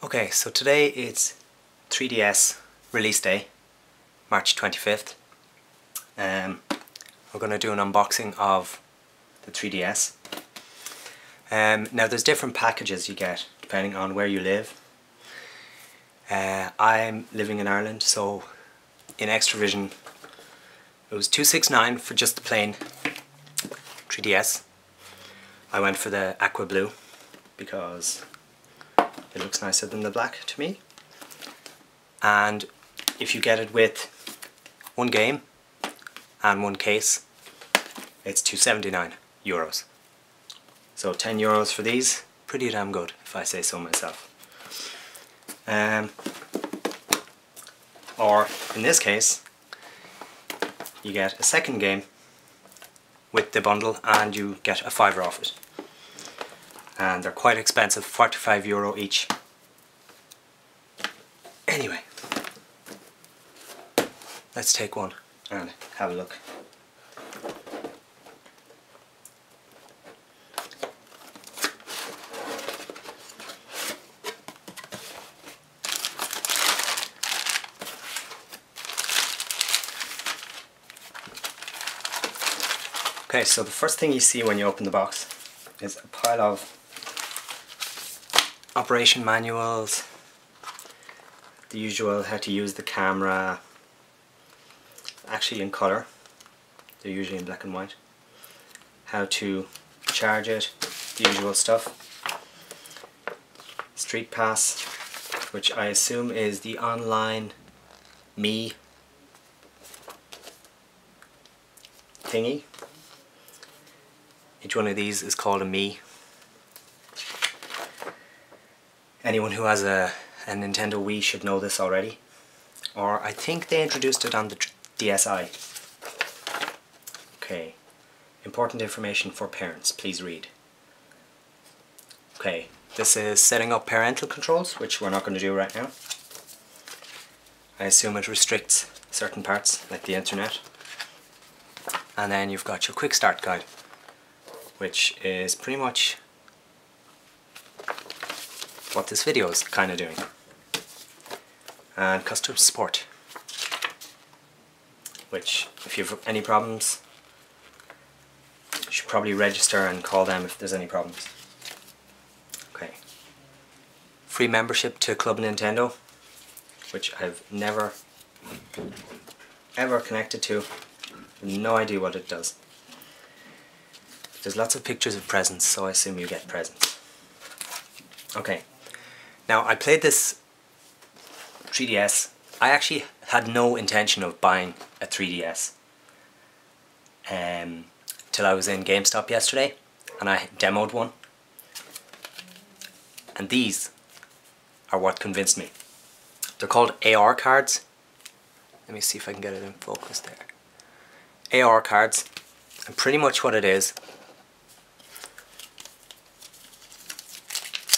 Okay, so today it's 3DS release day, March 25th. We're going to do an unboxing of the 3DS. Now there's different packages you get depending on where you live. I'm living in Ireland, so in Extravision it was $269 for just the plain 3DS. I went for the aqua blue because it looks nicer than the black to me. And if you get it with one game and one case, it's €279. So €10 for these, pretty damn good if I say so myself. Or in this case, you get a second game with the bundle and you get a £5 off it. And they're quite expensive, €45 each. Anyway, let's take one and have a look. Okay, so the first thing you see when you open the box is a pile of operation manuals, the usual how to use the camera, actually in colour, they're usually in black and white, how to charge it, the usual stuff, Street Pass, which I assume is the online me thingy. Each one of these is called a me. Anyone who has a Nintendo Wii should know this already. Or I think they introduced it on the DSi. Okay. Important information for parents. Please read. Okay. This is setting up parental controls, which we're not going to do right now. I assume it restricts certain parts, like the internet. And then you've got your quick start guide, which is pretty much what this video is kind of doing. And customer support, which if you have any problems you should probably register and call them if there's any problems. Okay. Free membership to Club Nintendo, which I've never ever connected to. No idea what it does. There's lots of pictures of presents, so I assume you get presents. Okay. Now, I played this 3DS. I actually had no intention of buying a 3DS till I was in GameStop yesterday and I demoed one. And these are what convinced me. They're called AR cards. Let me see if I can get it in focus there. AR cards. And pretty much what it is,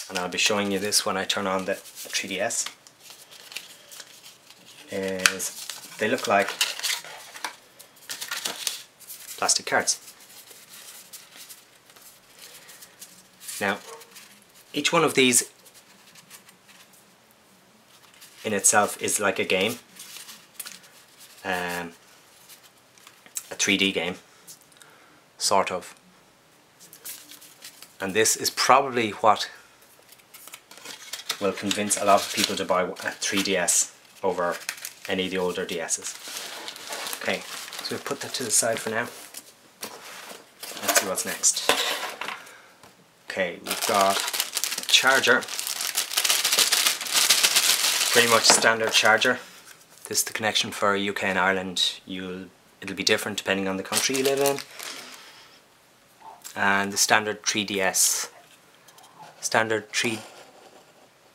and I'll be showing you this when I turn on the 3DS, is they look like plastic cards. Now, each one of these in itself is like a game, a 3D game, sort of. And this is probably what will convince a lot of people to buy a 3DS over any of the older DS's. Okay, so we'll put that to the side for now. Let's see what's next. Okay, we've got a charger. Pretty much standard charger. This is the connection for UK and Ireland. It'll be different depending on the country you live in. And the standard 3DS,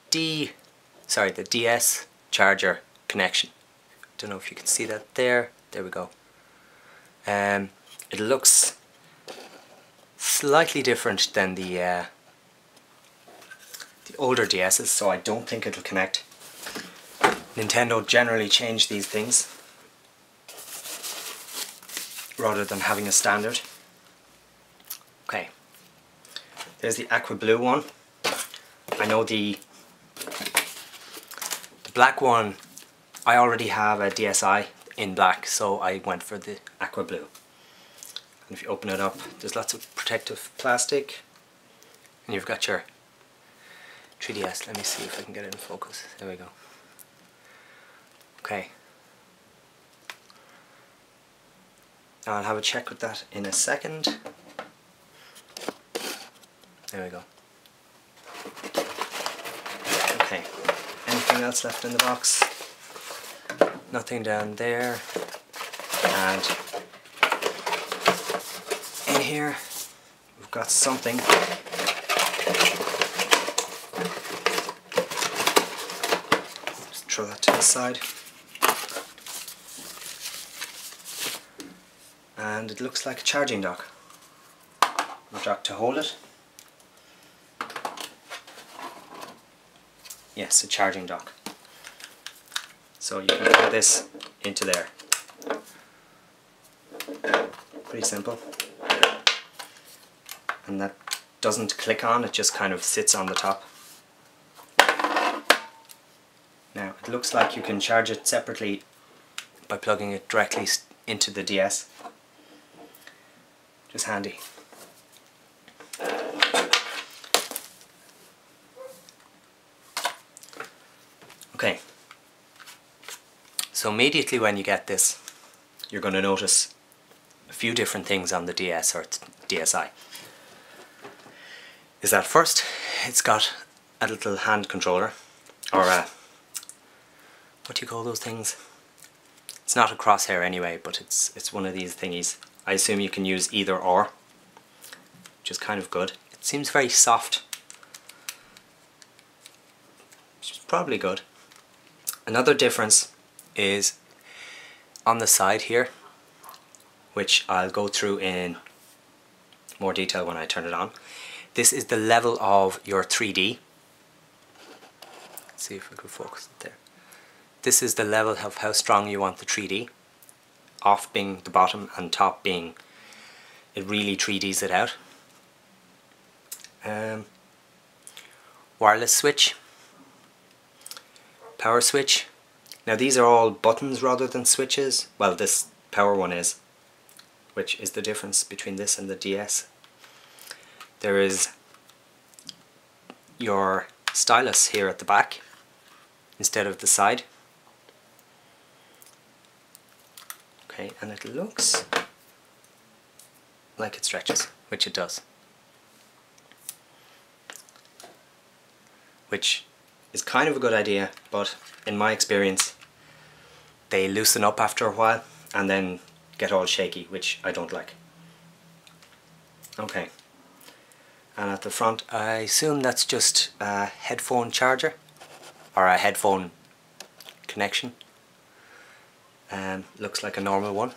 the DS charger connection. Don't know if you can see that there. There we go. It looks slightly different than the older DS's, so I don't think it'll connect. Nintendo generally change these things rather than having a standard. Okay, there's the aqua blue one. I know the black one, I already have a DSi in black, so I went for the aqua blue. And if you open it up, there's lots of protective plastic, and you've got your 3DS. Let me see if I can get it in focus. There we go. Okay. Now I'll have a check with that in a second. There we go. Okay. Anything else left in the box? Nothing down there. And in here we've got something. Just throw that to the side. And it looks like a charging dock. A dock to hold it. Yes, a charging dock. So you can put this into there. Pretty simple. And that doesn't click on, it just kind of sits on the top. Now it looks like you can charge it separately by plugging it directly into the DS. Just handy. Okay, so immediately when you get this, you're going to notice a few different things on the DS or DSi. Is that first, it's got a little hand controller, or a, what do you call those things? It's not a crosshair anyway, but it's one of these thingies. I assume you can use either or, which is kind of good. It seems very soft, which is probably good. Another difference is on the side here, which I'll go through in more detail when I turn it on. This is the level of your 3D. Let's see if I can focus it there. This is the level of how strong you want the 3D. Off being the bottom and top being, it really 3Ds it out. Wireless switch. Power switch. Now these are all buttons rather than switches. Well, this power one is, which is the difference between this and the DS. There is your stylus here at the back instead of the side. Okay, and it looks like it stretches, which it does. Which is kind of a good idea, but in my experience they loosen up after a while and then get all shaky, which I don't like. Okay, and at the front I assume that's just a headphone charger or a headphone connection. Looks like a normal one.